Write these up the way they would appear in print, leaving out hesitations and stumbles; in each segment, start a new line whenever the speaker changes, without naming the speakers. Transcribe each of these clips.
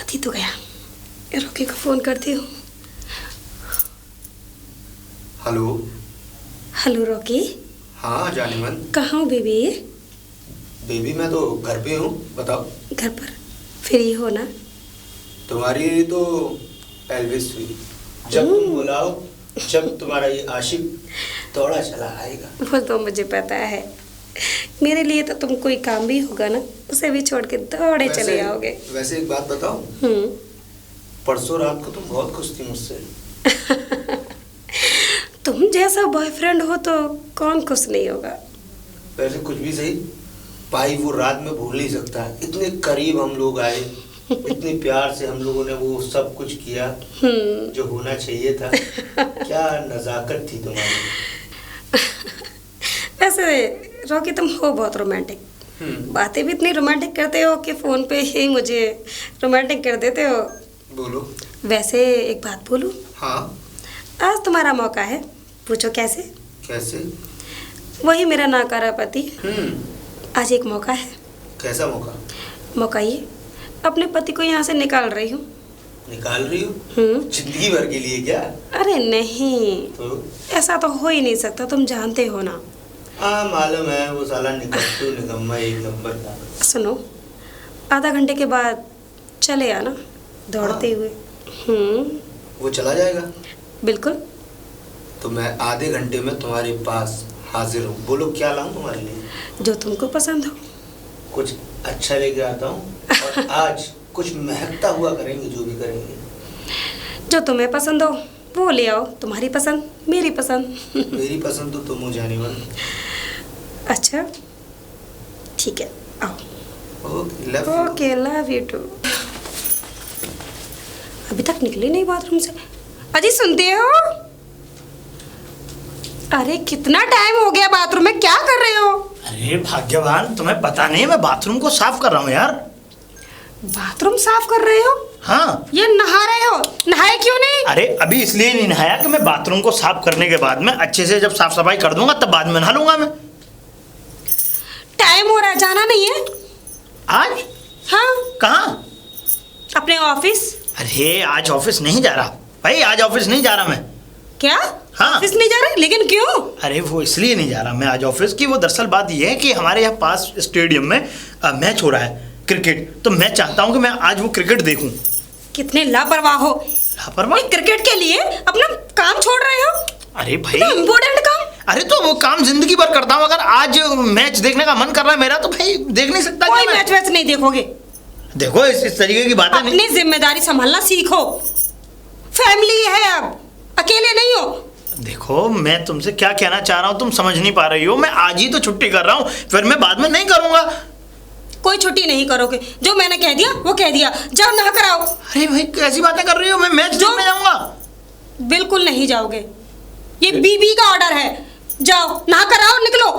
पति तो गया, रॉकी को फोन करती हूँ।
हेलो।
Hello Rocky.
हाँ जानेमन।
कहाँ हो बेबी?
बेबी मैं तो घर पे हूँ, बताओ।
घर पर फ्री हो ना?
तुम्हारी तो एल्विस हुई, जब तुम बुलाओ, जब तुम्हारा ये आशिक दौड़ा चला आएगा।
वो तो मुझे पता है, मेरे लिए तो तुम कोई काम भी होगा ना, उसे भी छोड़ के दौड़े चले आओगे।
वैसे एक बात बताओ, परसों रात को तुम बहुत खुश थी मुझसे।
तुम जैसा बॉयफ्रेंड हो तो कौन खुश नहीं होगा।
वैसे कुछ भी सही, भाई वो रात में भूल नहीं सकता। इतने करीब हम लोग आए, इतने प्यार से हम लोगों ने वो सब कुछ किया जो होना चाहिए था। क्या नजाकत थी तुम्हारी।
वैसे रॉकी तुम हो बहुत रोमांटिक, बातें भी इतनी रोमांटिक करते हो कि फोन पे ही मुझे रोमांटिक कर देते हो।
बोलो।
वैसे एक बात बोलूं?
हाँ।
आज तुम्हारा मौका है, पूछो कैसे?
कैसे?
वही मेरा नाकारा पति। आज एक मौका है।
कैसा मौका?
मौका ये, अपने पति को यहाँ से निकाल रही हूँ।
निकाल रही हो? जिंदगी भर के लिए क्या? अरे
नहीं
तो?
ऐसा तो हो ही नहीं सकता, तुम जानते हो ना।
हाँ मालूम है, वो साला निकट्टू निकम्मा एक नंबर का।
सुनो, आधा घंटे के बाद चले आना दौड़ते हुए।
वो चला जाएगा?
बिल्कुल।
तो मैं आधे घंटे में तुम्हारे पास हाजिर हूँ। बोलो क्या लाऊं तुम्हारे लिए?
जो तुमको पसंद हो।
कुछ अच्छा लेके आता हूँ, और आज कुछ महकता हुआ करेंगे, जो भी करेंगे।
जो तुम्हें पसंद हो वो ले आओ। तुम्हारी पसंद मेरी पसंद।
मेरी पसंद तो तुम हो जानेमन।
अच्छा ठीक है, आओ। Okay, love you too. अभी तक निकले नहीं बाथरूम से। अजी सुनते हो? अरे कितना टाइम हो गया, बाथरूम में क्या कर रहे हो?
अरे भाग्यवान, तुम्हें पता नहीं मैं बाथरूम को साफ कर रहा हूँ यार।
बाथरूम साफ कर रहे हो?
हाँ।
ये नहा रहे हो? नहाए क्यों नहीं?
अरे अभी इसलिए नहीं नहाया कि मैं बाथरूम को साफ करने के बाद में अच्छे से जब साफ सफाई कर दूंगा तब बाद में नहा लूंगा मैं।
टाइम हो रहा है, जाना नहीं है
आज?
हाँ।
कहाँ?
अपने ऑफिस।
अरे आज ऑफिस नहीं जा रहा भाई, आज ऑफिस नहीं जा रहा मैं।
क्या?
हाँ।
ऑफिस नहीं जा रहे? लेकिन क्यों?
अरे वो इसलिए नहीं जा रहा मैं आज ऑफिस की, वो दरअसल बात ये है कि हमारे यहाँ पास स्टेडियम में मैच हो रहा है क्रिकेट, तो मैं चाहता हूँ कि मैं आज वो क्रिकेट देखूं।
कितने लापरवाह हो।
लापरवाह?
क्रिकेट के लिए अपना काम छोड़ रहे हो?
अरे भाई
इम्पोर्टेंट काम।
अरे तो वो काम जिंदगी भर करता हूँ, अगर आज मैच देखने का मन कर रहा है मेरा तो भाई देख नहीं सकता।
कोई मैच वैच नहीं देखोगे।
देखो इस तरीके की बातें नहीं।
अपनी जिम्मेदारी संभालना सीखो। फैमिली है, अब अकेले नहीं हो।
देखो मैं तुमसे क्या कहना चाह रहा हूँ तुम समझ नहीं पा रही हो। मैं आज ही तो छुट्टी कर रहा हूँ, फिर मैं बाद में नहीं करूंगा।
कोई छुट्टी नहीं करोगे, जो मैंने कह दिया वो कह दिया। जाओ नहा कर आओ।
अरे भाई कैसी बातें कर रही हो, मैं मैच देखने जाऊंगा।
बिल्कुल नहीं जाओगे, ये बीबी का ऑर्डर है। जाओ नहा कर आओ, निकलो।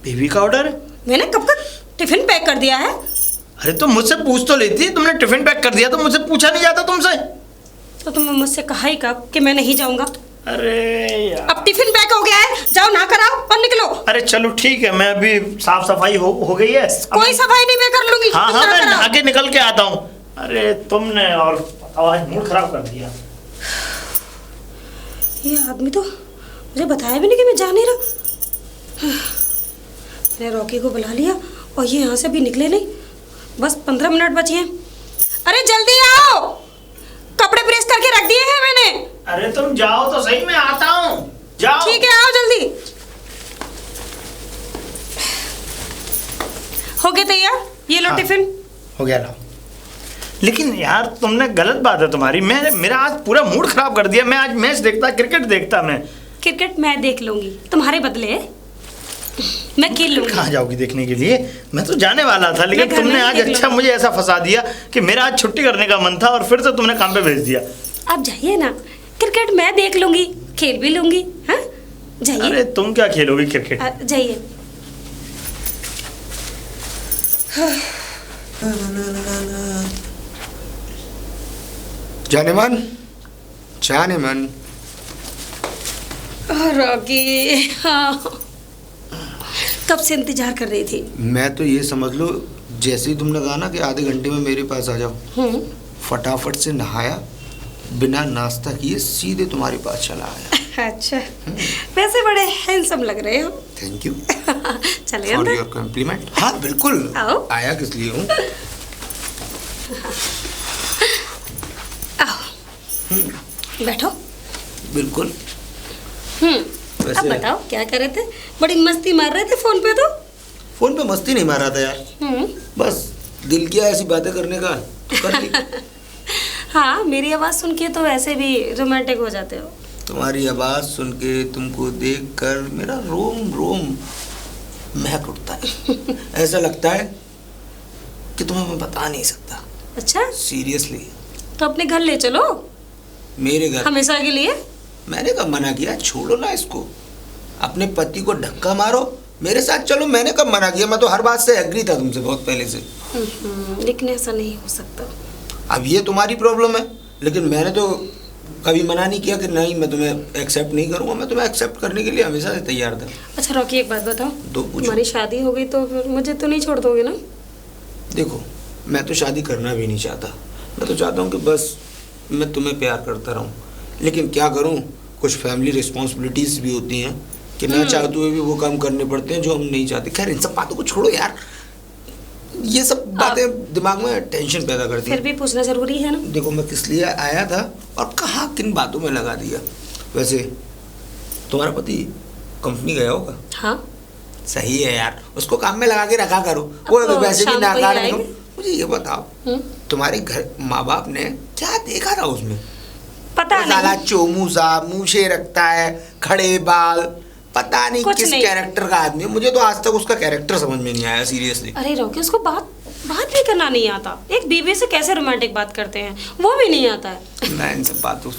बीबी का ऑर्डर?
मैंने कब का टिफिन पैक कर दिया है।
अरे तो मुझसे पूछ तो लेती, तुमने टिफिन पैक कर दिया तो मुझसे पूछा नहीं जाता तुमसे?
तो तुमने मुझसे कहा ही कब कि मैं नहीं जाऊंगा।
अरे यार।
अब टिफिन पैक हो गया है, जाओ नहा कर आओ और निकलो।
अरे चलो ठीक है, मैं अभी साफ सफाई हो गई है।
कोई सफाई नहीं मैं कर लूंगी।
हाँ हाँ मैं नहा के निकल के आता हूँ। अरे तुमने और आज मूड खराब कर दिया।
ये आदमी तो मुझे बताया भी नहीं कि मैं जा नहीं रहा। मैंने रॉकी को बुला लिया और ये यहाँ से भी निकले नहीं। बस 15 मिनट बचे हैं। अरे जल्दी आओ, कपड़े प्रेस करके रख दिए हैं मैंने।
अरे तुम जाओ तो सही, मैं आता हूँ। जाओ।
ठीक है आओ जल्दी। हो गए तैयार? ये लो। हाँ। टिफिन
हो गया लाओ। लेकिन यार तुमने गलत बात है तुम्हारी, मेरा आज पूरा मूड खराब कर दिया। मैं आज मैच देखता, क्रिकेट देखता। मैं
क्रिकेट मैं देख लूंगी, तुम्हारे बदले मैं खेल लूंगी।
कहाँ जाओगी देखने के लिए? मैं तो जाने वाला था, लेकिन तुमने आज अच्छा मुझे ऐसा फंसा दिया कि मेरा आज छुट्टी करने का मन था और फिर से तुमने काम पे भेज दिया।
अब जाइए ना, क्रिकेट मैं देख लूंगी, खेल भी लूंगी। हाँ जाइए।
अरे तुम क्या खेलोगी क्रिकेट?
जाइए।
जानेमन, जानेमन।
रॉकी, हाँ कब से इंतजार कर रही थी।
मैं तो ये समझ लो, जैसे ही तुमने कहा ना कि आधे घंटे में मेरे पास आ जाओ, फटाफट से नहाया, बिना नाश्ता किए सीधे तुम्हारे पास चला आया।
अच्छा, वैसे बड़े हैंडसम लग रहे हो।
थैंक यू
चलिए
फॉर
अंदर।
Your compliment. हाँ बिल्कुल,
आओ।
आया किस लिए हूँ।
आओ, बैठो।
बिल्कुल।
अब
वैसे
बताओ क्या कर रहे थे? बड़ी मस्ती मार रहे थे फोन पे तो।
फोन पे मस्ती नहीं मार रहा था यार, बस दिल किया ऐसी बातें करने का तो कर ली।
हाँ, मेरी आवाज़ सुन के तो ऐसे भी रोमांटिक हो जाते हो।
तुम्हारी आवाज़ सुन के, तुमको देख कर मेरा रोम रोम महक उठता है। ऐसा लगता है कि तुम्हें मैं बता नहीं सकता।
अच्छा,
सीरियसली।
तो अपने घर ले चलो
मेरे घर?
हमेशा के लिए।
मैंने कब मना किया? छोड़ो ना इसको, अपने पति को धक्का मारो, मेरे साथ चलो। मैंने कब मना किया? मैं तो हर बात से एग्री था तुमसे बहुत पहले से।
लेकिन ऐसा नहीं हो सकता।
अब ये तुम्हारी प्रॉब्लम है, लेकिन मैंने तो कभी मना नहीं किया कि नहीं मैं तुम्हें एक्सेप्ट नहीं करूँगा। मैं तुम्हें एक्सेप्ट करने के लिए हमेशा से तैयार था।
अच्छा रॉकी, एक बात बताओ,
दो पूछो।
तुम्हारी शादी हो गई तो फिर मुझे तो नहीं छोड़ दोगे ना?
देखो, मैं तो शादी करना भी नहीं चाहता। मैं तो चाहता हूँ कि बस मैं तुम्हें प्यार करता रहूँ, लेकिन क्या करूँ, कुछ फैमिली रिस्पॉन्सिबिलिटीज़ भी होती हैं कि ना चाहते हुए भी वो काम करने पड़ते हैं जो हम नहीं चाहते। खैर इन सब बातों को छोड़ो यार, ये सब बातें दिमाग में टेंशन पैदा करती
फिर
हैं।
भी पूछना जरूरी है ना।
देखो, मैं किस लिए आया था और कहाँ किन बातों में लगा दिया। वैसे तुम्हारा पति कंपनी गया होगा?
हाँ।
सही है यार, उसको काम में लगा के रखा करो। वो
तो
वैसे भी
शाम को ही
नाकारा है।
आएंगे।
मुझे ये बताओ, तुम्हारे घर माँ बाप ने क्या देखा था उसमें?
पता
वो साला
नहीं।
चोमू सा मूछे रखता है, खड़े बाल, पता नहीं
कुछ
किस
नहीं।
कैरेक्टर का आदमी है। मुझे तो आज तक उसका कैरेक्टर समझ में नहीं आया सीरियसली।
अरे रॉकी, उसको बात भी करना नहीं आता। एक बीवी से कैसे रोमांटिक बात करते हैं, वो भी नहीं आता है।
मैं इन सब बातों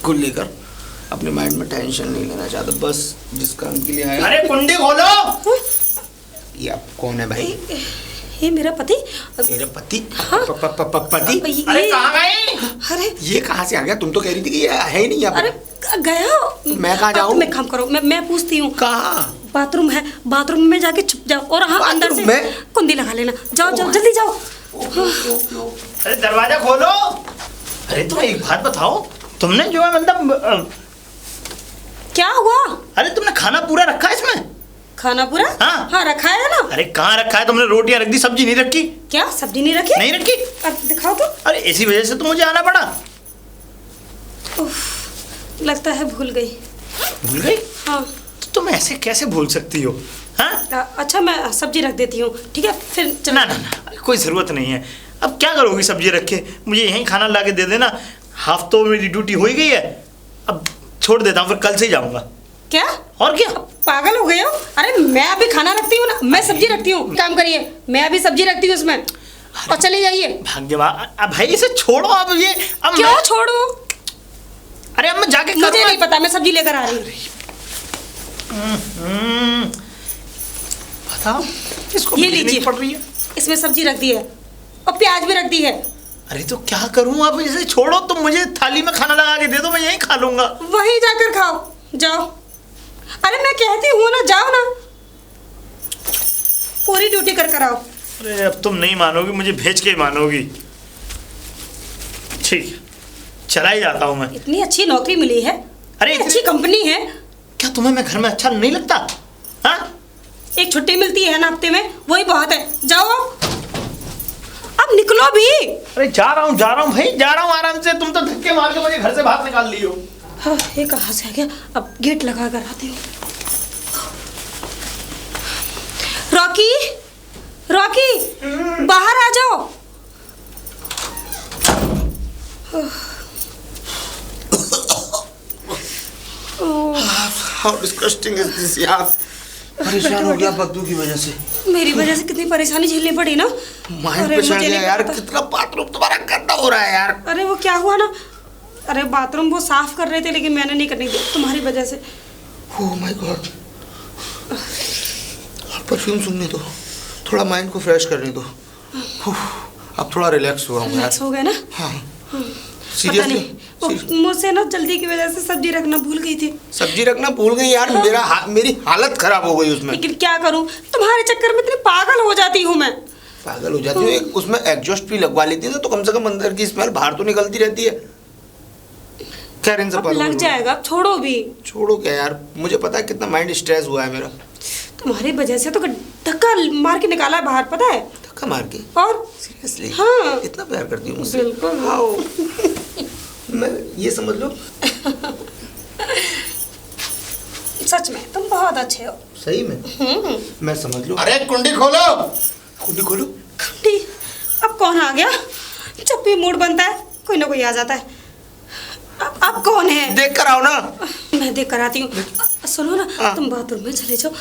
को लेकर अपने माइंड में टेंशन नहीं लेना चाहता। बस जिस काम के लिए आया।
अरे कुंडी खोलो।
ये आप कौन है भाई?
ये मेरा पति।
मेरा पति?
हाँ।
पति?
अरे कहाँ गए?
अरे
ये कहाँ से आ गया? तुम तो कह रही थी कि ये है ही नहीं यहाँ
अरे
पे।
गया।
मैं कहाँ जाऊँ?
तुम एक काम करो, मैं पूछती हूँ।
कहाँ?
बाथरूम है, बाथरूम में जाके छुप जाओ और हाँ अंदर से
बाथरूम में?
कुंडी लगा लेना। जाओ जाओ जल्दी जाओ।
अरे दरवाजा खोलो। अरे तुम एक बात बताओ, तुमने जो है मतलब
क्या हुआ?
अरे तुमने खाना पूरा रखा है इसमें?
खाना पूरा?
हाँ।
रखा है ना।
अरे कहाँ रखा है? तुमने रोटियां रख दी, सब्जी नहीं रखी?
क्या सब्जी नहीं रखी?
नहीं रखी?
अब दिखाओ तो।
अरे इसी वजह से तो मुझे आना पड़ा।
उफ, लगता है भूल गई।
भूल गई?
हाँ।
तो तुम ऐसे कैसे भूल सकती हो? हाँ?
अच्छा मैं सब्जी रख देती हूँ, ठीक है फिर चलो।
ना ना ना, कोई ज़रूरत नहीं है। अब क्या करोगी सब्जी रख के? मुझे यहीं खाना ला के दे देना। हाफ तो मेरी ड्यूटी हो ही गई है, अब छोड़ देता हूँ, फिर कल से ही जाऊँगा।
क्या?
और क्या?
पागल हो गए हो? अरे मैं अभी खाना रखती हूँ ना, मैं सब्जी रखती हूँ। काम करिए, मैं अभी सब्जी रखती हूँ उसमें और चले जाइए।
भाग्यवान। अब भाई इसे छोड़ो अब ये। अब
क्यों
मैं-
छोड़ू?
अरे अब मैं जाके
मुझे
करूँगा।
नहीं पता, मैं सब्जी लेकर आ रही हूँ।
बताओ, इसको
ये
भेजनी
लीजिए।
पड़ रही है।
इसमें सब्जी रख दी है और प्याज भी रख दी है।
अरे तो क्या करूँ अब? इसे छोड़ो, तुम मुझे थाली में खाना लगा के दे दो, मैं यहीं खा लूंगा।
वहीं जाकर खाओ, जाओ। अरे मैं कहती हूँ ना, जाओ ना, पूरी ड्यूटी कर आओ।
अरे अब तुम नहीं मानोगी, मुझे भेज के ही मानोगी। ठीक, चला ही जाता हूँ मैं।
इतनी अच्छी नौकरी मिली है,
अरे
इतनी अच्छी कंपनी है।
क्या तुम्हें मैं घर में अच्छा नहीं लगता? हाँ?
एक छुट्टी मिलती है ना हफ्ते में, वही बहुत है। जाओ अब निकलो भी।
अरे जा रहा हूँ भाई, जा रहा हूँ आराम से। तुम तो धक्के मार के मुझे घर से बाहर निकाल ली हो।
हाँ, ये कहाँ से आ गया? अब गेट लगा कर आती हूँ। रॉकी, रॉकी बाहर आ जाओ।
How disgusting is this यार? परेशान हो गया बदबू की वजह से।
मेरी वजह से कितनी परेशानी झेलनी पड़ी ना।
माइंड
अरे
पे चढ़
मुझे
गया
नहीं
यार।
पता।
कितना बाथरूम तुम्हारा गंदा हो रहा है यार।
अरे वो क्या हुआ ना, अरे बाथरूम वो साफ कर रहे थे लेकिन मैंने नहीं करने दिया तुम्हारी वजह से।
Oh my God. परफ्यूम सूंघने दो, थोड़ा माइंड को फ्रेश करने दो। अब थोड़ा रिलैक्स हुआ हूँ यार।
रिलैक्स हो गए ना?
हाँ
पता
सीरियसली।
नहीं, वो मुझसे ना जल्दी की वजह से सब्जी रखना भूल गई थी।
सब्जी रखना भूल गई यार। मेरी हालत खराब हो गई उसमें।
लेकिन क्या करूं, तुम्हारे चक्कर में इतनी पागल हो जाती हूँ मैं।
पागल हो जाती हूँ। एक उसमें एग्जॉस्ट भी लगवा लेती ना तो कम से कम अंदर की स्मेल बाहर तो निकलती रहती है। खैर इन सब
अब
बातों
लग
को
जाएगा, अब छोड़ो भी।
छोड़ो क्या यार, मुझे पता है कितना माइंड स्ट्रेस हुआ है मेरा।
तुम्हारी वजह से तो धक्का मार के निकाला है बाहर, पता है?
धक्का मार के?
और
सीरियसली?
हाँ।
इतना प्यार करती हूँ मुझसे?
बिल्कुल।
आओ। मैं ये समझ लो।
सच में तुम बहुत अच्छे हो।
सही में? मैं समझ लो।
अरे कुंडी खोलो।
कुंडी खोलो।
कुंडी? अब कौन आ गया? जब भी मूड बनता है कोई ना कोई आ जाता है। अब कौन है?
देख कर आओ ना।
मैं देख कर आती हूँ। सुनो ना,
हाँ।
तुम बाथरूम में चले जाओ।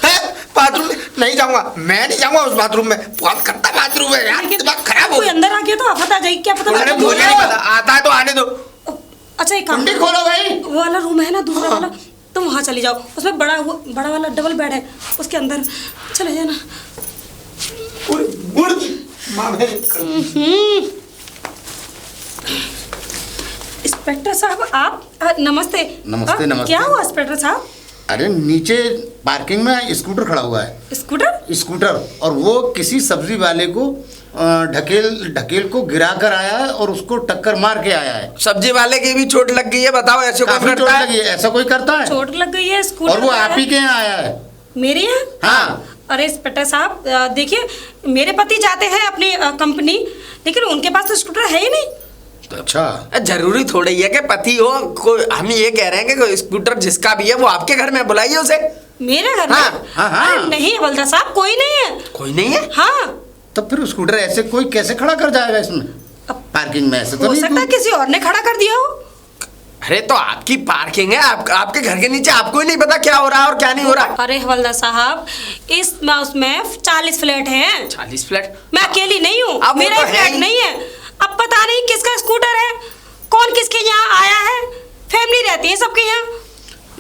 बाथरूम में नहीं जाऊंगा, मैं नहीं जाऊंगा उस बाथरूम में। बहुत खट्टा बाथरूम है यार, दिमाग खराब हो
कोई अंदर आ गया तो आफत आ जाएगी, क्या पता।
अरे मुझे नहीं पता, आता है तो आने दो।
अच्छा एक काम
कुंडी
करो,
खोलो भाई।
वो वाला रूम है ना दूसरा वाला, तुम वहाँ चली जाओ। उसमें बड़ा वाला डबल बेड है, उसके अंदर चले जाना। इंस्पेक्टर साहब आप नमस्ते।
नमस्ते, नमस्ते।
क्या हुआ इंस्पेक्टर साहब?
अरे नीचे पार्किंग में स्कूटर खड़ा हुआ है।
स्कूटर?
स्कूटर, और वो किसी सब्जी वाले को ढकेल को गिरा कर आया है और उसको टक्कर मार के आया है।
सब्जी वाले की भी चोट लग गई है, बताओ ऐसे कौन
काफी चोट
करता
लगी
है?
है, ऐसा कोई करता है?
चोट लग गई है स्कूटर
और वो
पे
आप ही
है।
के यहाँ आया है।
मेरे यहाँ?
हाँ।
अरे इंस्पेक्टर साहब देखिए, मेरे पति जाते हैं अपनी कंपनी, लेकिन उनके पास तो स्कूटर है ही नहीं।
अच्छा,
जरूरी थोड़ा ही है कि पति हो कोई, हम ये कह रहे हैं कि कोई स्कूटर जिसका भी है वो आपके घर में, बुलाइए उसे।
मेरे घर में?
हाँ,
हाँ, हाँ।
अरे नहीं हवलदार साहब, कोई नहीं है।
कोई नहीं है?
हाँ।
तब फिर स्कूटर ऐसे कोई कैसे खड़ा कर जाएगा इसमें पार्किंग में? ऐसे तो
हो
नहीं।
सकता है किसी और ने खड़ा कर दिया हो।
अरे तो आपकी पार्किंग है, आपके घर के नीचे, आपको ही नहीं पता क्या हो रहा है और क्या नहीं हो रहा।
अरे हवलदार साहब, उसमें 40 फ्लैट हैं।
40 फ्लैट?
मैं अकेली नहीं हूँ,
अब वो
मेरा
तो
ही
है
फ्लैट
ही।
नहीं है। अब पता नहीं किसका स्कूटर है, कौन किसके यहाँ आया है। फैमिली रहती है सबके यहाँ।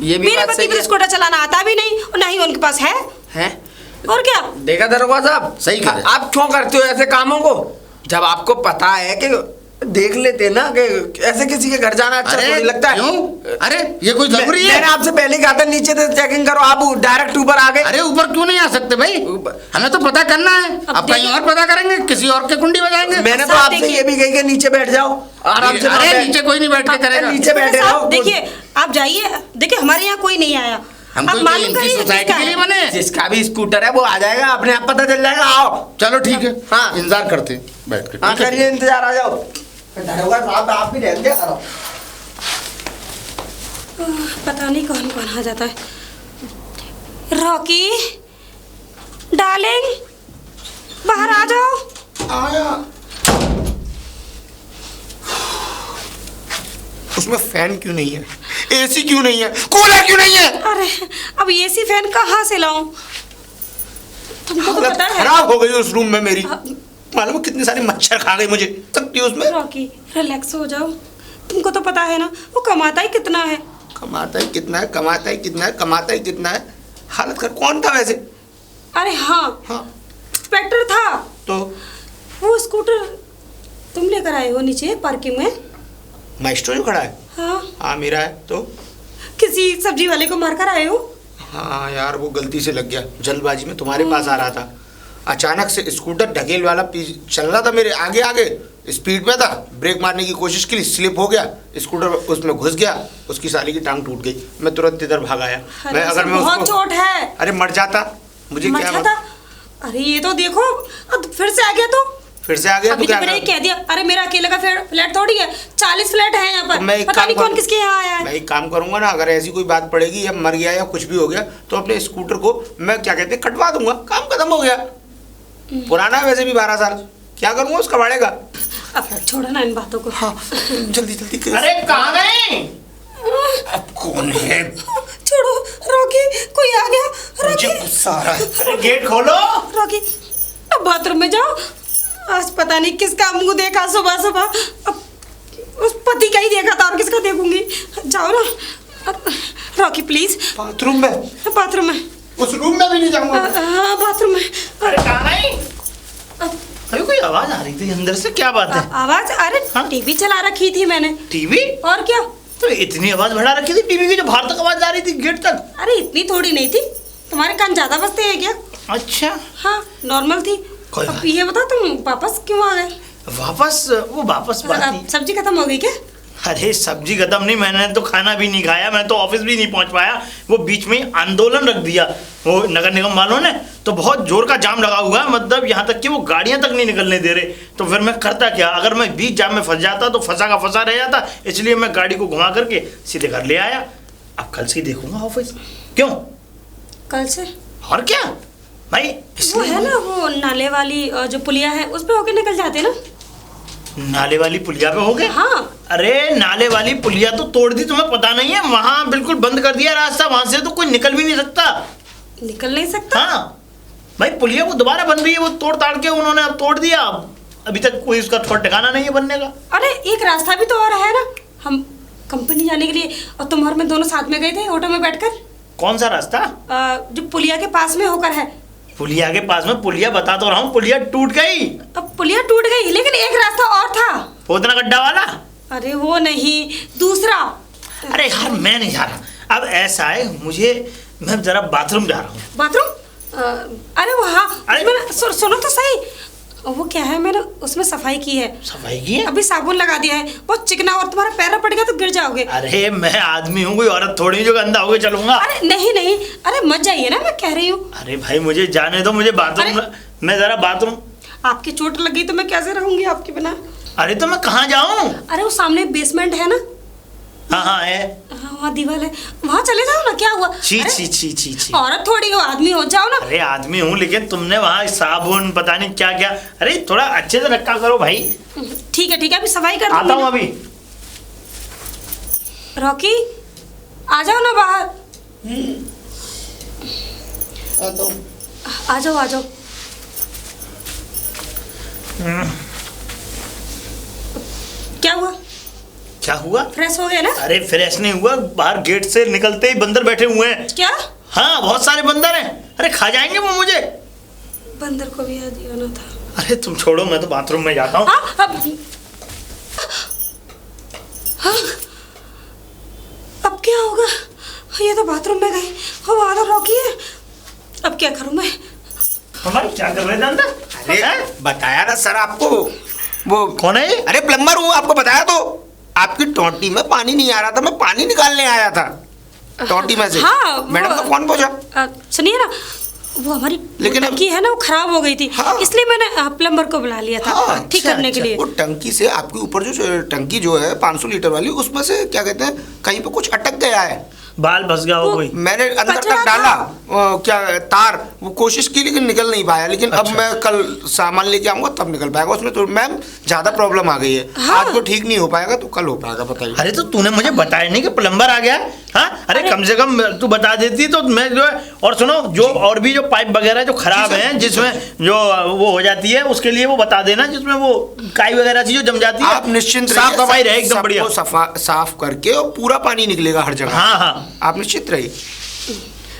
ये भी
मेरे
बात
पति
सही
को
है।
स्कूटर चलाना आता भी नहीं और ना ही उनके पास है।
हैं?
और क्या?
देखा दरोगा साहब,
सही कह रहे।
आप क्यों करते हो ऐसे कामों को? जब आपको पता है कि देख लेते ना कि ऐसे किसी के घर जाना अच्छा
अरे
थोड़ी लगता है।
क्यों? अरे ये कोई जरूरी है?
मैंने आपसे पहले कहा था नीचे से चेकिंग करो, आप डायरेक्ट ऊपर आ गए।
अरे ऊपर क्यों नहीं आ सकते भाई? हमें तो पता करना है। अब कहीं और पता करेंगे, किसी और के कुंडी बजाएंगे।
मैंने तो
साहब
आपसे
देखिए।
ये भी कही कि नीचे बैठ जाओ आराम से।
अरे नीचे कोई नहीं बैठ के करेगा।
नीचे बैठे
साहब,
रहो।
देखिए आप जाइए, देखिए हमारे यहाँ कोई नहीं आया।
हम
आप
कोई
मालूम
इनकी
करिए
सोसाइटी
किसका
के लिए
है।
बने।
जिसका भी स्कूटर है वो आ जाएगा, अपने आप पता चल जाएगा। आओ
चलो ठीक है,
हाँ।
इंतजार करते हैं बैठ के।
हाँ
ठीक है?
करिए इंतजार, आ जाओ। दरोगा साहब आप भी रहते हैं।
पता नहीं कौन कौन आ जाता है। रॉकी डार्लिंग, बाहर आ जाओ।
आया। उसमें फैन क्यों नहीं है? एसी क्यों नहीं है? कूलर क्यों नहीं है?
अरे अब एसी फैन कहाँ से लाऊं? तुमको तो
हालत
पता है।
खराब हो गई उस रूम में मेरी।
अब-
मालूम है कितने सारे मच्छर खा गए मुझे सकती उसमें।
रॉकी रिलैक्स हो जाओ, तुमको तो पता है ना वो कमाता ही कितना है।
कमाता ही कितना है, कमाता ही कितना है, कमाता ही कितना है। हालत कर कौन था वैसे?
अरे हाँ,
हाँ
इंस्पेक्टर था।
तो
वो स्कूटर तुम लेकर आए हो नीचे पार्किंग में?
माइस्ट्रो जो खड़ा है?
हाँ।
हाँ मेरा है। तो
किसी सब्जी वाले को मारकर आए हो?
हाँ यार वो गलती से लग गया, जल्दबाजी में तुम्हारे पास आ रहा था। अचानक से स्कूटर ढकेल वाला चल रहा था मेरे आगे आगे, स्पीड में था, ब्रेक मारने की कोशिश की, स्लिप हो गया, स्कूटर उसमें घुस गया, उसकी साली की टांग टूट गई। मैं तुरंत इधर भाग आया। मैं अगर मैं
बहुत
उसको
चोट है।
अरे मर जाता, मुझे क्या
मचा था। अरे ये तो देखो, अब फिर से आ गया तो
फिर से आ गया तो
अभी
क्या
तो मैंने
करूं?
कह दिया। अरे मेरा अकेले का फ्लैट थोड़ी है, 40 फ्लैट है यहाँ
तो मैं
पर।
एक
पता
काम
नहीं कौन
करूं-
किसके यहाँ आया
मैं
है।
एक काम करूंगा ना, अगर ऐसी कोई बात पड़ेगी या मर गया या कुछ भी हो गया तो अपने स्कूटर को मैं क्या कहते हैं कटवा दूंगा, काम खत्म हो गया। पुराना है वैसे भी 12 साल, क्या करूंगा उसका बढ़ेगा।
अब छोड़ो ना इन बातों को।
हाँ जल्दी जल्दी कर।
अरे कहाँ गए?
अब कौन है?
छोड़ो रॉकी, कोई आ गया।
मुझे
रॉकी,
गुस्सा आ रहा है।
अरे गेट खोलो।
रॉकी अब बाथरूम में जाओ। आज पता नहीं किसका मुंह देखा सुबह सुबह। अब उस पति का ही देखा था और किसका देखूंगी। जाओ ना अब, रॉकी प्लीज।
बाथरूम में?
बाथरूम में?
उस रूम में भी नहीं जाऊंगा।
हाँ बाथरूम में।
अरे कहाँ गए?
अब
अभी कोई आवाज आ रही थी अंदर से, क्या बात है?
आवाज? अरे
हाँ?
टीवी चला रखी थी मैंने।
टीवी?
और क्या?
तो इतनी आवाज बढ़ा रखी थी टीवी की जो बाहर तक आवाज आ रही थी, गेट तक?
अरे इतनी थोड़ी नहीं थी, तुम्हारे कान ज्यादा बजते हैं क्या?
अच्छा।
हाँ नॉर्मल थी,
कोई
अब
बात
ये बता तुम वापस क्यों आ गए?
वापस वो वापस बात
अब
नहीं।
सब्जी खत्म हो गई क्या?
अरे सब्जी खत्म नहीं, मैंने तो खाना भी नहीं खाया, मैं तो ऑफिस भी नहीं पहुंच पाया। वो बीच में ही आंदोलन रख दिया वो नगर निगम वालों ने, तो बहुत जोर का जाम लगा हुआ है, मतलब यहाँ तक कि वो गाड़ियां तक नहीं निकलने दे रहे। तो फिर मैं करता क्या, अगर मैं बीच जाम में फंस जाता तो फंसा का फंसा रह जाता, इसलिए मैं गाड़ी को घुमा करके सीधे घर ले आया। अब कल से ही देखूंगा ऑफिस। क्यों?
कल से?
और क्या भाई,
वो है ना वो नाले वाली जो पुलिया है उस पे होके निकल जाते ना।
नाले वाली पुलिया पे हो गए?
हाँ।
अरे नाले वाली पुलिया तो तोड़ दी, तुम्हें पता नहीं है? वहां बिल्कुल बंद कर दिया रास्ता, वहां से तो कोई निकल भी नहीं सकता।
निकल नहीं सकता?
हाँ भाई, पुलिया वो दोबारा बन रही है, वो तोड़ ताड़ के उन्होंने अब तोड़ दिया। अभी तक कोई उसका थोड़ा ठिकाना नहीं है बनने का।
अरे एक रास्ता भी तो और है ना, हम कंपनी जाने के लिए और तुम और मैं दोनों साथ में गए थे ऑटो में बैठकर।
कौन सा रास्ता?
जो पुलिया के पास में होकर है।
पुलिया के पास में? पुलिया बता तो रहा हूँ, पुलिया टूट गई।
अब पुलिया टूट गई लेकिन एक रास्ता और था।
पोतना गड्ढा वाला?
अरे वो नहीं, दूसरा।
अरे यार मैं नहीं जा रहा। अब ऐसा है, मैं जरा बाथरूम जा रहा हूँ।
बाथरूम? अरे वो हाँ,
अरे-
मैंने सुनो तो सही, वो क्या है, मैंने उसमें सफाई की है।
सफाई की है?
अभी साबुन लगा दिया है, बहुत चिकना, और तुम्हारा पैर पड़ गया तो गिर जाओगे।
अरे मैं आदमी हूँ, कोई औरत थोड़ी जो गंदा होके चलूंगा।
अरे नहीं, अरे मत जाइए ना, मैं कह रही हूँ।
अरे भाई मुझे जाने दो, मुझे बाथरूम, मैं जरा बाथरूम।
आपकी चोट लग गई तो मैं कैसे रहूंगी आपके बिना?
अरे तो मैं कहाँ जाऊँ?
अरे वो सामने बेसमेंट है ना।
हाँ है।
हाँ वहाँ दीवार है, वहाँ चले जाओ ना, क्या हुआ?
छी
अरे,
छी छी छी छी।
औरत थोड़ी हो, आदमी हो, जाओ ना।
अरे आदमी हूँ, लेकिन तुमने वहाँ साबुन पता नहीं क्या क्या। अरे थोड़ा अच्छे से रखा करो भाई।
ठीक है अभी सफाई कर
आता हूँ अभी।
रॉकी आ जाओ ना बाहर। आ जाओ। क्या हुआ?
क्या हुआ?
फ्रेश हो गए ना?
अरे फ्रेश नहीं हुआ, बाहर गेट से निकलते ही बंदर बैठे हुए हैं।
क्या?
हाँ बहुत सारे बंदर हैं। अरे खा जाएंगे वो मुझे।
बंदर को भी याद आना था।
अरे तुम छोड़ो, मैं तो बाथरूम में जाता हूँ।
अब क्या होगा? ये तो बाथरूम में गए, वहाँ तो रॉकी है। अब क्या करूँ मैं?
हमारी क्या कर रहे थे अंदर?
अरे बताया ना सर आपको, वो
कौन है ये?
अरे प्लम्बर हूँ, आपको बताया तो। आपकी टोंटी में पानी नहीं आ रहा था, मैं पानी निकालने आया था टोंटी में से।
हाँ,
मैडम का फोन पहुंचा।
सुनिए ना, वो हमारी
लेकिन अब-
टंकी है ना, वो खराब हो गई थी।
हाँ।
इसलिए मैंने प्लम्बर को बुला लिया था ठीक
अच्छा,
करने के लिए।
वो टंकी से आपके ऊपर जो टंकी जो है 500 लीटर वाली, उसमें से क्या कहते हैं, कहीं पे कुछ अटक गया है।
बाल फंस गया हो कोई?
मैंने अंदर
कचरा
तक डाला
था।
क्या तार, वो कोशिश की लेकिन निकल नहीं पाया। लेकिन अब मैं कल सामान लेके आऊंगा तब निकल पाएगा उसमें। तो मैम ज्यादा प्रॉब्लम आ गई है।
हाँ।
आज तो ठीक नहीं हो पाएगा तो कल हो पाएगा, बताइए।
अरे तो तूने मुझे बताया नहीं कि प्लम्बर आ गया? हाँ अरे कम से कम तू बता देती तो मैं जो है। और सुनो, जो और भी जो पाइप वगैरह जो खराब हैं, जिसमें जो वो हो जाती है, उसके लिए वो बता देना, जिसमें वो काई वगैरह सी जो जम जाती है।
आप निश्चिंत
साफ
रहिए,
सफाई रहे एकदम
सबको
बढ़िया।
साफ करके और पूरा पानी निकलेगा हर जगह।
हाँ
आप निश्चित रहिए,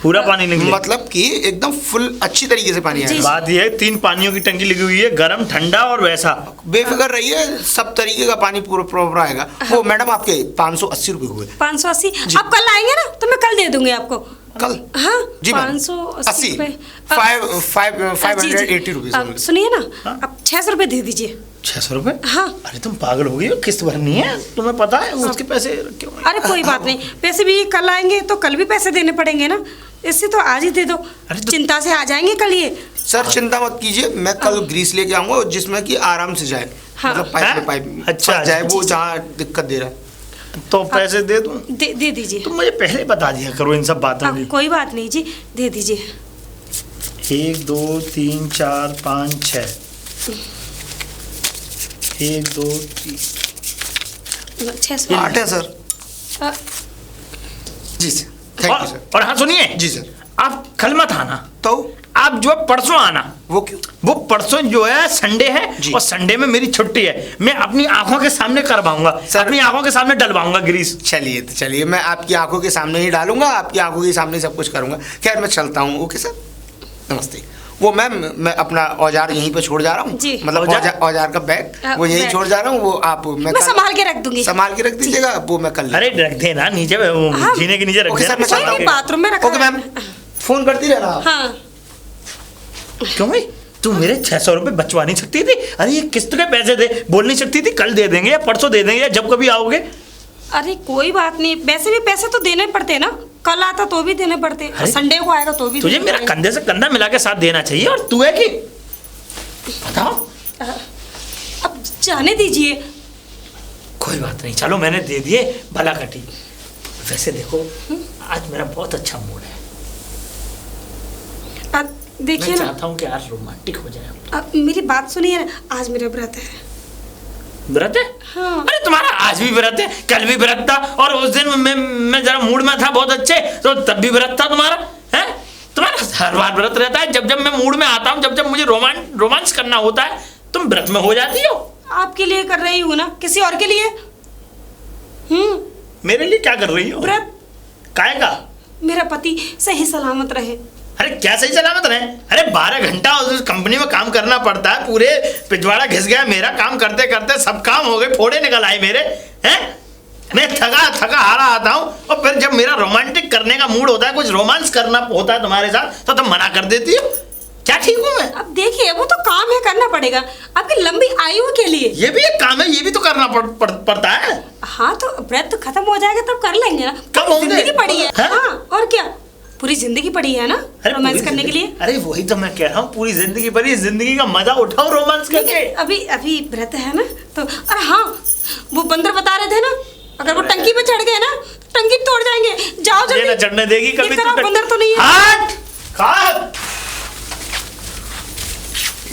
पूरा पानी निकले।
मतलब कि एकदम फुल अच्छी तरीके से पानी आएगा।
बात ये है, 3 पानियों की टंकी लगी हुई है, गर्म, ठंडा और वैसा।
बेफिक्र रहिए, सब तरीके का पानी पूरा प्रॉपर आएगा। वो मैडम आपके 580 रुपये हुए।
580? आप कल आएंगे ना तो मैं कल दे दूंगी आपको।
कल?
हाँ
जी मैम।
580 रुपये।
580 रुपीज।
सुनिए ना, आप 600 रुपये दे दीजिए।
600 रुपये?
हाँ।
अरे तुम पागल हो गई हो, किस्त भरनी है, तुम्हें पता है उसके पैसे क्यों?
अरे कोई बात नहीं, पैसे भी कल आएंगे तो कल भी पैसे देने पड़ेंगे ना, इससे तो आज ही दे दो।
अरे तो-
चिंता से आ जाएंगे कल ये।
सर चिंता मत कीजिए, मैं कल ग्रीस लेके आऊंगा जिसमें कि आराम से जाए।
हाँ।
मतलब पाइप
हैं?
में पाइप
अच्छा,
फंस जाए,
अच्छा,
वो जहाँ दिक्कत दे रहा है।
तो पैसे दे दूं?
दे दीजिए।
तुम मुझे पहले बता दिया करो इन सब बातों की।
कोई बात नहीं जी, दे दीजिए।
1 2 3 4 5 6। 1 2 3।
600।
8 है सर।
अ,
जी सर, थैंक यू सर।
और हाँ सुनिए
जी सर।
आप कल मत आना,
तो
आप जो है परसों आना।
वो क्यों?
वो परसों जो है संडे है,
जी।
और संडे में मेरी छुट्टी है। मैं अपनी आंखों के सामने करवाऊंगा,
सर-
अपनी आंखों के सामने डलवाऊंगा ग्रीस।
चलिए तो चलिए, मैं आपकी आंखों के सामने ही डालूंगा, आपकी आंखों के सामने सब कुछ करूंगा। खैर मैं चलता हूँ। ओके सर, नमस्ते। वो मैम, मैं अपना औजार यहीं पे छोड़ जा रहा हूँ।
जी।
मतलब
औजार?
औजार का बैग वो यहीं
बैग।
छोड़ जा रहा हूँ। वो आप
मैं
कल-
संभाल के रख दूंगी।
संभाल के रख दीजिएगा, वो मैं कल।
अरे रख देना नीचे, वो
हाँ।
जीने के नीचे रख
ओके
देना।
सर, मैं चलता हूँ।
बाथरूम में रखा
ओके
है।
मैम, फोन करती रहना आप।
हाँ
क्यों भाई? तू मेरे 600 रुपए बचवा नहीं सकती थी? अरे ये किस्त के पैसे थे, बोल नहीं सकती थी कल दे देंगे या परसों दे देंगे या जब कभी आओगे?
अरे कोई बात नहीं, वैसे भी पैसे तो देने पड़ते हैं ना, कल आता तो भी देने पड़ते, और संडे को आएगा तो भी
तुझे
देने
मेरा
पड़ेंगे।
कंधे से कंधा मिला के साथ देना चाहिए, और तू है कि बताओ।
अब जाने दीजिए।
कोई बात नहीं, चलो मैंने दे दिए, भला कटी। वैसे देखो आज मेरा बहुत अच्छा मूड है,
देखिए
मैं
ना,
चाहता हूँ कि आज रोमांटिक हो जाए।
अब मेरी बात सुनिए ना, आज मेरा व्रत है।
व्रत है?
हाँ।
अरे तुम्हारा आज भी व्रत है, कल भी व्रत था, और उस दिन मैं जरा मूड में था बहुत अच्छे, तो तब भी व्रत था तुम्हारा। है तुम्हारा हर बार व्रत रहता है, जब जब मैं मूड में आता हूँ, जब जब मुझे रोमांस करना होता है, तुम व्रत में हो जाती हो।
आपके लिए कर रही हूँ ना, किसी और के लिए?
मेरे लिए क्या कर रही हो?
व्रत।
काहे का?
मेरा पति सही सलामत रहे।
अरे क्या सही सलामत रहे? अरे 12 घंटा उस कंपनी में काम करना पड़ता है, पूरे पिछवाड़ा घिस गया मेरा, काम करते करते सब काम हो गए, फोड़े निकल आए मेरे। हैं मैं थका हारा आता हूँ, और फिर जब मेरा रोमांटिक करने का मूड होता है, कुछ रोमांस करना होता है तुम्हारे साथ, तो तुम मना कर देती हो। क्या ठीक हूँ मैं?
अब देखिए, वो तो काम है, करना पड़ेगा आपकी लंबी आयु के लिए।
ये भी एक काम है, ये भी तो करना पड़ता है।
हाँ तो व्रत खत्म हो जाएगा तब कर लेंगे ना,
कब
पूरी
होंगे?
जिंदगी पड़ी है।
हाँ?
हाँ और क्या, पूरी जिंदगी पड़ी है ना रोमांस
पूरी
करने के लिए।
अरे वही तो मैं कह रहा हूँ, पूरी जिंदगी भरी जिंदगी का मजा उठाओ रोमांस करके।
अभी व्रत है ना, तो अरे हाँ, वो बंदर बता रहे थे ना, अगर वो टंकी पे चढ़ गए ना तो टंकी तोड़ जाएंगे। जाओ
ये
जल्दी।
ना चढ़ने देगी कभी।
इस तरह बंदर तो नहीं है।
हट! हट!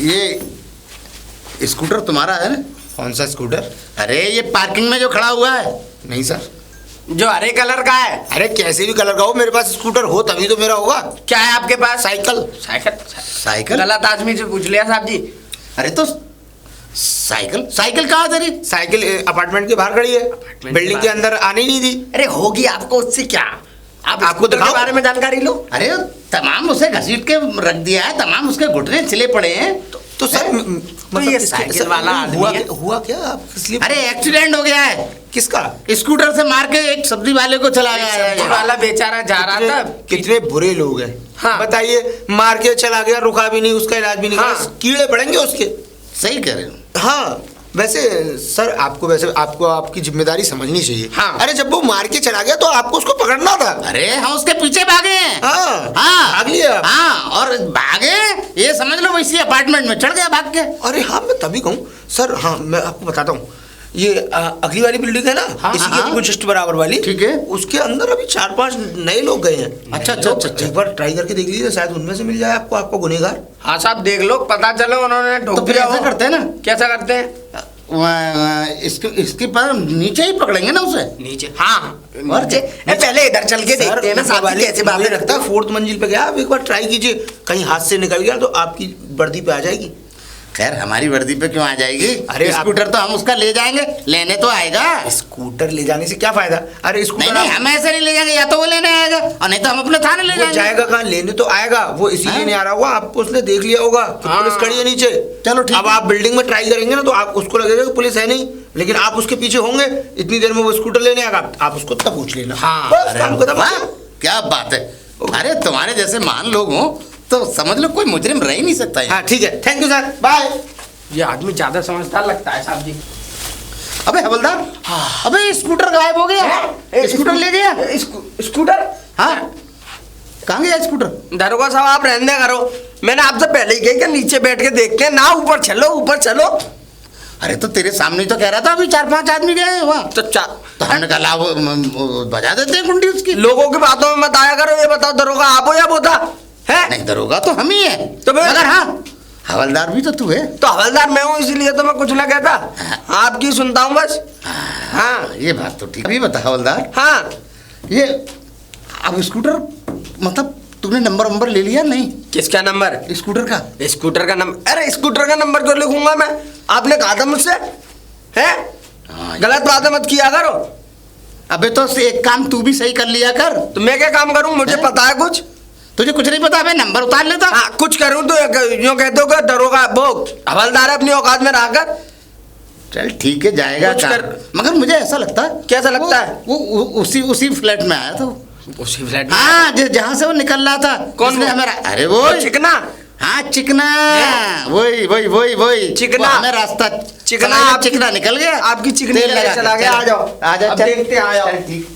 ये स्कूटर तुम्हारा है ना?
कौन सा स्कूटर?
अरे ये पार्किंग में जो खड़ा हुआ है।
नहीं सर।
जो हरे कलर का है।
अरे कैसे भी कलर का हो, मेरे पास स्कूटर हो तभी तो मेरा होगा।
क्या है आपके पास?
साइकिल।
साइकिल?
साइकिल?
गलत आदमी से पूछ लिया साहब जी।
अरे तो साइकिल साइकिल कहाँ तेरी?
साइकिल अपार्टमेंट के बाहर खड़ी है, बिल्डिंग के अंदर आने ही नहीं दी।
अरे होगी आपको उससे क्या,
आपको
आपको
दिखाओ।
के बारे में जानकारी लो।
अरे तमाम उसे घसीट के रख दिया है, तमाम उसके घुटने छिले पड़े हैं।
तो सर मतलब
ये
इसके-
साइकिल
सर,
वाला आदमी
हुआ
है।
हुआ क्या आप इसलिए?
अरे एक्सीडेंट हो गया है,
किसका?
स्कूटर से मार के एक सब्जी वाले को चला गया
सब्जी
है।
वाला बेचारा जा रहा था।
कितने बुरे लोग हैं।
हाँ।
बताइए, मार के चला गया, रुका भी नहीं, उसका इलाज भी नहीं
हाँ।
करा, कीड़े पड़ेंगे उसके।
सही कह रहे हो।
हाँ वैसे सर, आपको आपकी जिम्मेदारी समझनी चाहिए।
हाँ।
अरे जब वो मार के चला गया तो आपको उसको पकड़ना था।
अरे हम उसके पीछे भागे हैं।
हाँ
हाँ
भाग लिया आप।
हाँ, और भागे, ये समझ लो इसी अपार्टमेंट में चढ़ गया भाग के।
अरे हाँ, मैं तभी कहूँ सर। हाँ मैं आपको बताता हूँ, ये अगली वाली बिल्डिंग है ना,
हाँ,
इसी
हाँ।
के जस्ट बराबर वाली।
ठीक है।
उसके अंदर अभी 4-5 नए लोग गए हैं।
अच्छा, अच्छा, अच्छा, अच्छा।
एक बार ट्राई करके देख लीजिए, शायद उनमें से मिल जाए आपको, आपको गुनहगार।
हाँ साहब देख लो, पता चलो उन्होंने
तो
ठोक
फिर
दिया
ऐसा
हो।
करते हैं ना,
कैसा करते हैं?
इसके पर नीचे ही पकड़ेंगे ना उसे।
नीचे? हाँ
और
नीचे। पहले इधर चल के देखते हैं ना साहब जी कैसे बातें
रखता है। 4th मंजिल पे गया, आप एक बार ट्राई कीजिए, कहीं हाथ से निकल गया तो आपकी वर्दी पे आ जाएगी।
खैर हमारी वर्दी पे क्यों आ जाएगी?
अरे
स्कूटर तो हम उसका ले जाएंगे, लेने तो आएगा।
स्कूटर ले जाने से क्या फायदा? अरे
नहीं
स्कूटर
नहीं, हम ऐसे नहीं ले जाएंगे, या तो वो लेने आएगा और नहीं तो हम अपने थाने ले
वो
जाएंगे।
जाएगा कहाँ? लेने तो आएगा, वो इसीलिए
हाँ?
नहीं आ रहा होगा, आपको उसने देख लिया होगा कि
हाँ।
पुलिस खड़ी है नीचे।
चलो ठीक
अब
है।
आप बिल्डिंग में ट्राई करेंगे ना तो आप उसको लगेगा कि पुलिस है नहीं, लेकिन आप उसके पीछे होंगे, इतनी देर में वो स्कूटर लेने आएगा, आप उसको तब पूछ लेना।
हाँ।
बस
अरे
काम खत्म।
वाह, क्या बात है। अरे तुम्हारे जैसे महान लोग हो तो समझ लो कोई मुजरिम रह ही नहीं सकता है।
हाँ ठीक है, थैंक यू सर, बाय।
ये आदमी ज्यादा समझदार लगता है साहब जी।
अबे हवलदार, अबे स्कूटर गायब हो गया। स्कूटर ले गया।
स्कूटर?
हाँ, कहाँ गया स्कूटर?
दरोगा साहब आप रहने करो, मैंने आपसे पहले ही कही कि नीचे बैठ के देखते हैं ना, ऊपर चलो ऊपर चलो।
अरे तो तेरे सामने ही तो कह रहा था, अभी 4-5 आदमी गए हैं वहाँ।
तो
तो हमने कहा लाओ, बजा देते हैं कुंडी उसकी।
लोगों की बातों में मत आया करो। ये बताओ दरोगा आप हो या वो था? है?
नहीं, दरोगा तो हम ही है,
तो फिर?
मगर हाँ हवलदार भी तो तू है।
तो हवलदार मैं हूँ, इसलिए तो मैं कुछ ना कहता। आपकी सुनता हूँ बस। हाँ
ये बात तो ठीक। अभी बता हवलदार,
हाँ।
ये अब स्कूटर मतलब तूने नंबर ले लिया नहीं?
किसका नंबर?
स्कूटर का।
स्कूटर का नंबर? अरे स्कूटर का नंबर क्यों लिखूंगा मैं? आपने कहा था मुझसे। है?
हाँ,
गलत बातें मत किया करो।
अबे तो एक काम तू भी सही कर लिया कर।
तो मैं क्या काम करूं? मुझे पता है कुछ।
तुझे कुछ नहीं पता? अबे नंबर उतार लेता।
हाँ कुछ करूं तो यूं कहते हो कि दरोगा वो हवलदार है अपनी औकात में रहकर।
चल ठीक है, जाएगा
कुछ
काम।
कर।
मगर मुझे ऐसा लगता है।
कैसा लगता है?
वो उसी फ्लैट में आया था।
उसी फ्लैट में?
हाँ, जहाँ से वो निकल रहा था।
कौन
जिसने
वो?
हमारा, अरे वो
चिकना?
हाँ चिकना, वही वही वही वही
चिकना।
वो हमें रास्ता
चिकना
चिकना निकल गया,
आपकी चिकनी
तेल
लगा
लगा
चला
के,
गया।
चल।
आ जाओ,
आ जा,
अब
चल।
देखते हैं, आ जाओ।
चल, ठीक।